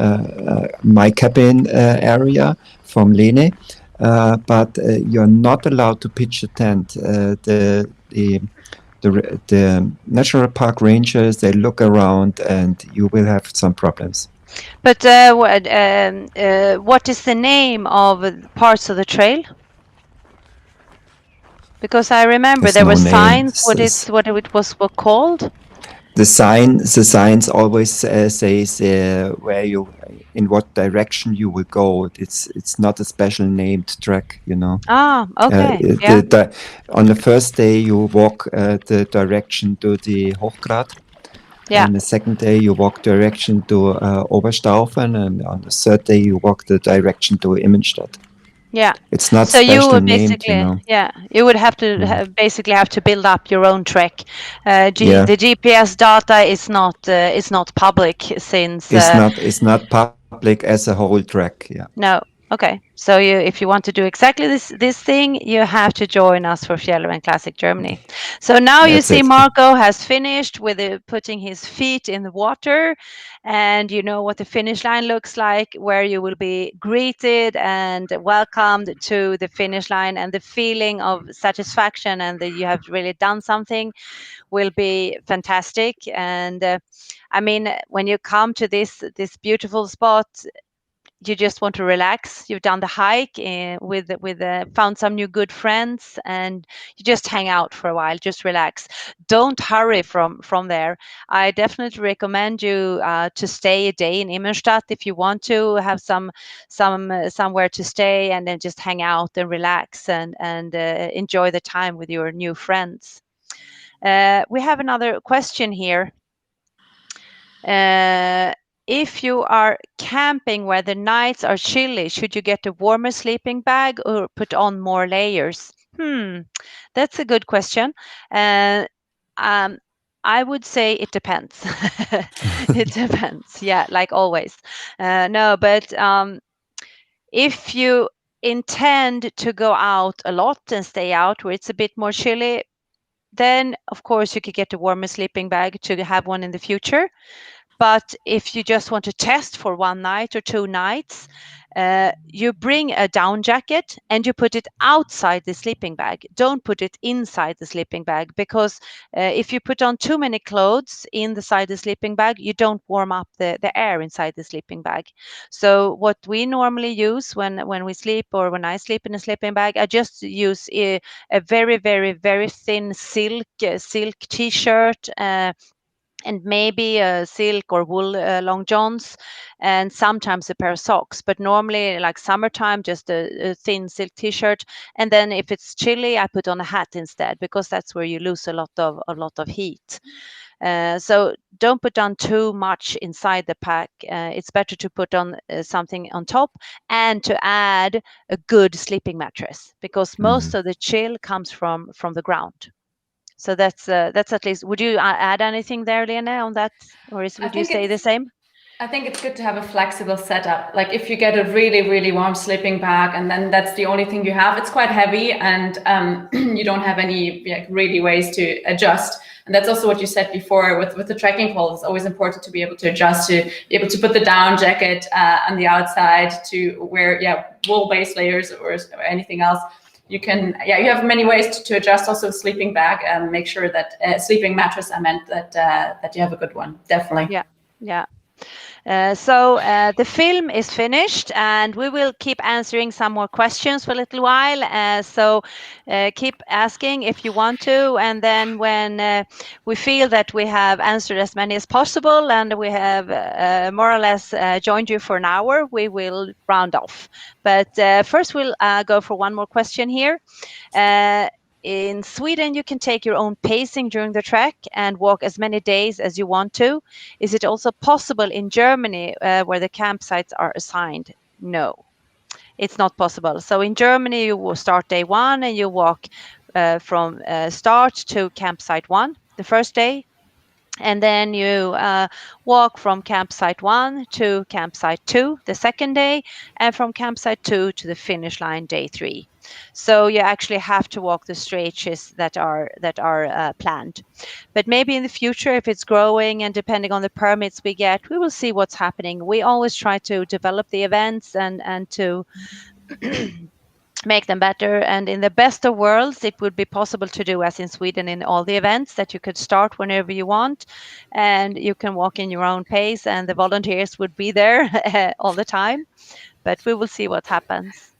my cabin area from Lene, but you're not allowed to pitch a tent. The national park rangers, they look around and you will have some problems. But what is the name of parts of the trail? Because I remember There's there no were name. signs. What it was called? The signs always says where in what direction you will go. It's not a special named track, you know. Okay. On the first day you walk the direction to the Hochgrat. Yeah. And the second day you walk direction to Oberstaufen, and on the third day you walk the direction to Immenstadt. Yeah. It's not so special you would named, basically, you know. yeah, you would have to basically have to build up your own trek. Yeah. The GPS data is not public since It's not public as a whole track. Yeah. No. Okay. So if you want to do exactly this thing, you have to join us for Fjällräven Classic Germany. So now you That's see it. Marco has finished with putting his feet in the water, and you know what the finish line looks like, where you will be greeted and welcomed to the finish line, and the feeling of satisfaction and that you have really done something will be fantastic. And I mean, when you come to this beautiful spot, you just want to relax. You've done the hike found some new good friends, and you just hang out for a while, just relax. Don't hurry from there. I definitely recommend you to stay a day in Immenstadt if you want to have somewhere to stay, and then just hang out and relax and enjoy the time with your new friends. We have another question here. If you are camping where the nights are chilly, should you get a warmer sleeping bag or put on more layers? That's a good question. I would say it depends. It depends. Yeah, like always. No, but if you intend to go out a lot and stay out where it's a bit more chilly, then of course you could get a warmer sleeping bag to have one in the future. But if you just want to test for 1 night or 2 nights, you bring a down jacket and you put it outside the sleeping bag. Don't put it inside the sleeping bag, because if you put on too many clothes inside the sleeping bag, you don't warm up the air inside the sleeping bag. So what we normally use when we sleep, or when I sleep in a sleeping bag, I just use a very, very, very thin silk t-shirt, and maybe a silk or wool long johns, and sometimes a pair of socks. But normally, like summertime, just a thin silk t-shirt. And then if it's chilly, I put on a hat instead, because that's where you lose a lot of heat. So don't put on too much inside the pack. It's better to put on something on top, and to add a good sleeping mattress, because most of the chill comes from the ground. So that's at least. Would you add anything there, Lena, on that, or would you say the same? I think it's good to have a flexible setup. Like if you get a really, really warm sleeping bag and then that's the only thing you have, it's quite heavy and you don't have any really ways to adjust. And that's also what you said before with the trekking pole. It's always important to be able to adjust, to be able to put the down jacket on the outside, to wear wool base layers or anything else. You can, you have many ways to adjust also a sleeping bag and make sure that sleeping mattress, I meant that you have a good one, definitely. Yeah. So the film is finished and we will keep answering some more questions for a little while. So keep asking if you want to. And then when we feel that we have answered as many as possible and we have more or less joined you for an hour, we will round off. But first we'll go for one more question here. In Sweden, you can take your own pacing during the trek and walk as many days as you want to. Is it also possible in Germany where the campsites are assigned? No, it's not possible. So in Germany, you will start day 1 and you walk from start to campsite 1 the first day. And then you walk from campsite 1 to campsite 2 the second day, and from campsite 2 to the finish line day 3. So you actually have to walk the stretches that are planned. But maybe in the future, if it's growing and depending on the permits we get, we will see what's happening. We always try to develop the events and to make them better. And in the best of worlds, it would be possible to do as in Sweden in all the events, that you could start whenever you want and you can walk in your own pace and the volunteers would be there all the time. But we will see what happens.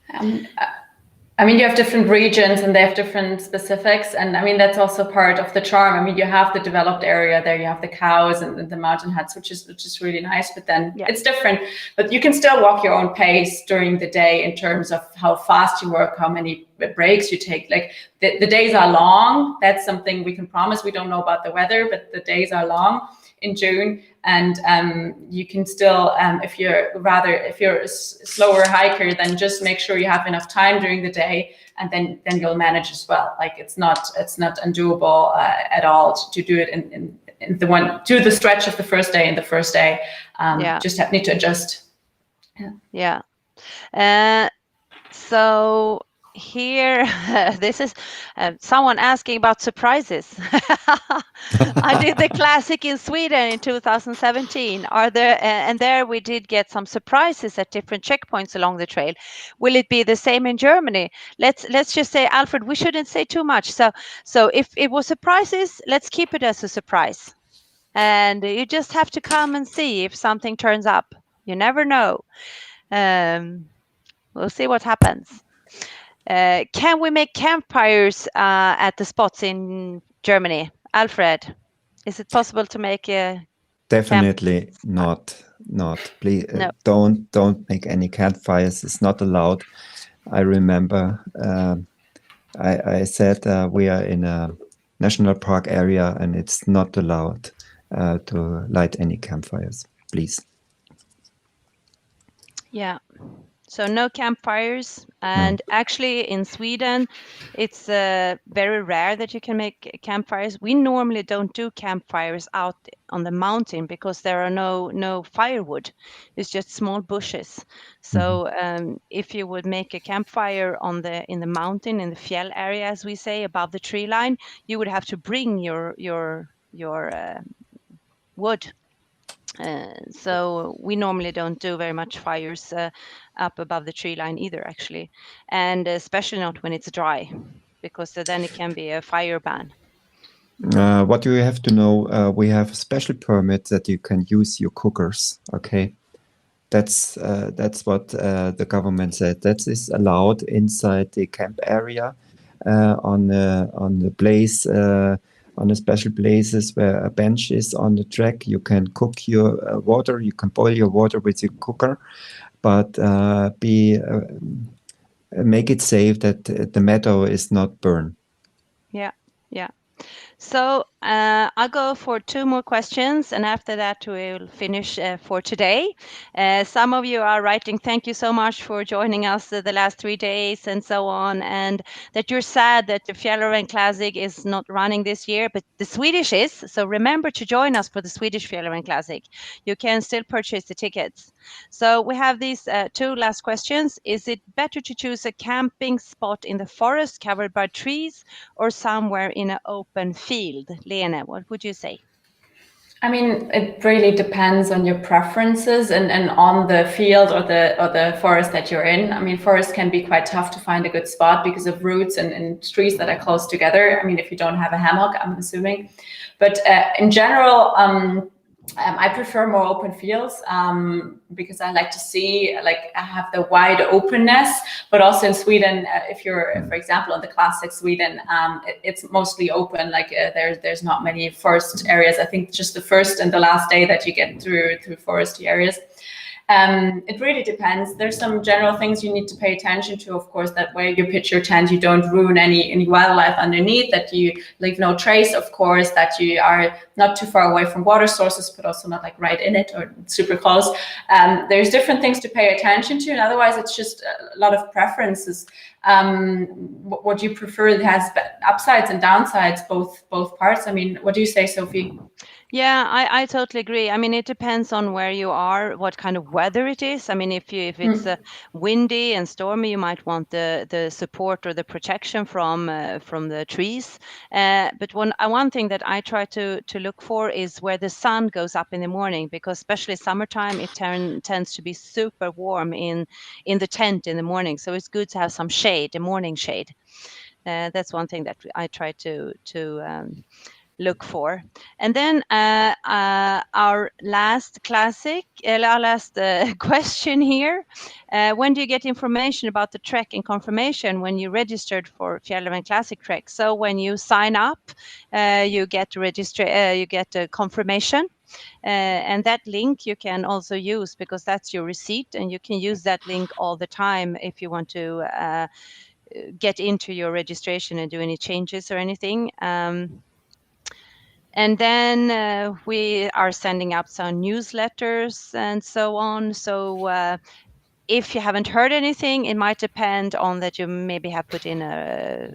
I mean, you have different regions and they have different specifics. And I mean, that's also part of the charm. I mean, you have the developed area there, you have the cows and the mountain huts, which is really nice, but then it's different. But you can still walk your own pace during the day in terms of how fast you work, how many breaks you take. Like the days are long. That's something we can promise. We don't know about the weather, but the days are long in June. And you can still, if you're a slower hiker, then just make sure you have enough time during the day, and then you'll manage as well. Like it's not undoable at all to do it in the stretch of the first day and the first day. Just need to adjust. Yeah. So here, this is someone asking about surprises. I did the classic in Sweden in 2017. And there we did get some surprises at different checkpoints along the trail. Will it be the same in Germany? Let's just say, Alfred, we shouldn't say too much. So if it was surprises, let's keep it as a surprise. And you just have to come and see if something turns up. You never know. We'll see what happens. Can we make campfires at the spots in Germany? Alfred, is it possible to make a Definitely not. Please No. don't make any campfires. It's not allowed. I remember I said we are in a national park area and it's not allowed to light any campfires. Please. Yeah. So no campfires. And actually in Sweden, it's very rare that you can make campfires. We normally don't do campfires out on the mountain because there are no firewood. It's just small bushes. So if you would make a campfire in the mountain, in the fjell area, as we say, above the tree line, you would have to bring your wood. So we normally don't do very much fires up above the tree line either, actually, and especially not when it's dry, because then it can be a fire ban. What you have to know, we have a special permit that you can use your cookers. Okay, that's what the government said. That is allowed inside the camp area on the place. On the special places where a bench is on the track, you can cook your water. You can boil your water with your cooker, but make it safe that the meadow is not burned. Yeah. So I'll go for 2 more questions, and after that we'll finish for today. Some of you are writing, thank you so much for joining us the last 3 days and so on, and that you're sad that the Fjällräven Classic is not running this year, but the Swedish is. So remember to join us for the Swedish Fjällräven Classic. You can still purchase the tickets. So we have these 2 last questions. Is it better to choose a camping spot in the forest covered by trees or somewhere in an open field? Lene, what would you say? I mean, it really depends on your preferences and on the field or the forest that you're in. I mean, forest can be quite tough to find a good spot because of roots and trees that are close together. I mean, if you don't have a hammock, I'm assuming. But in general, I prefer more open fields because I like to see, like, I have the wide openness, but also in Sweden, if you're, for example, in the classic Sweden, it's mostly open. Like there's not many forest areas. I think just the first and the last day that you get through foresty areas. It really depends. There's some general things you need to pay attention to, of course, that where you pitch your tent, you don't ruin any wildlife underneath, that you leave no trace, of course, that you are not too far away from water sources, but also not like right in it or super close. There's different things to pay attention to, and otherwise it's just a lot of preferences. What you prefer, it has upsides and downsides, both parts. I mean, what do you say, Sophie? Yeah, I totally agree. I mean, it depends on where you are, what kind of weather it is. I mean, if it's windy and stormy, you might want the support or the protection from the trees. But one thing that I try to look for is where the sun goes up in the morning, because especially summertime, it tends to be super warm in the tent in the morning. So it's good to have some shade, a morning shade. That's one thing that I try to look for. And then our last question here. When do you get information about the trek and confirmation when you registered for Fjällräven Classic Trek? So when you sign up, you get a confirmation. And that link you can also use because that's your receipt, and you can use that link all the time if you want to get into your registration and do any changes or anything. And then we are sending out some newsletters and so on. So if you haven't heard anything, it might depend on that you maybe have put in a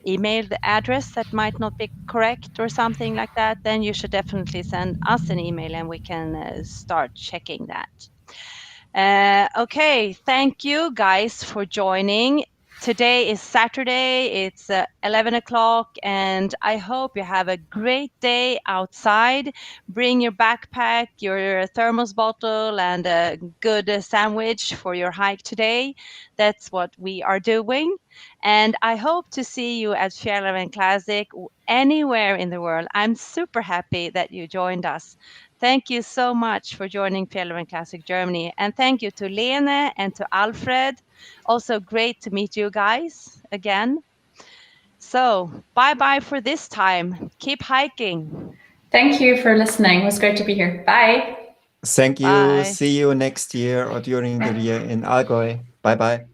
email address that might not be correct or something like that. Then you should definitely send us an email and we can start checking that. Okay, thank you guys for joining. Today is Saturday, it's 11 o'clock, and I hope you have a great day outside. Bring your backpack, your thermos bottle, and a good sandwich for your hike today. That's what we are doing. And I hope to see you at Fjällräven Classic anywhere in the world. I'm super happy that you joined us. Thank you so much for joining Fjällräven Classic Germany. And thank you to Lene and to Alfred. Also great to meet you guys again. So bye-bye for this time. Keep hiking. Thank you for listening. It was great to be here. Bye. Thank you. Bye. See you next year or during the year in Allgäu. Bye-bye.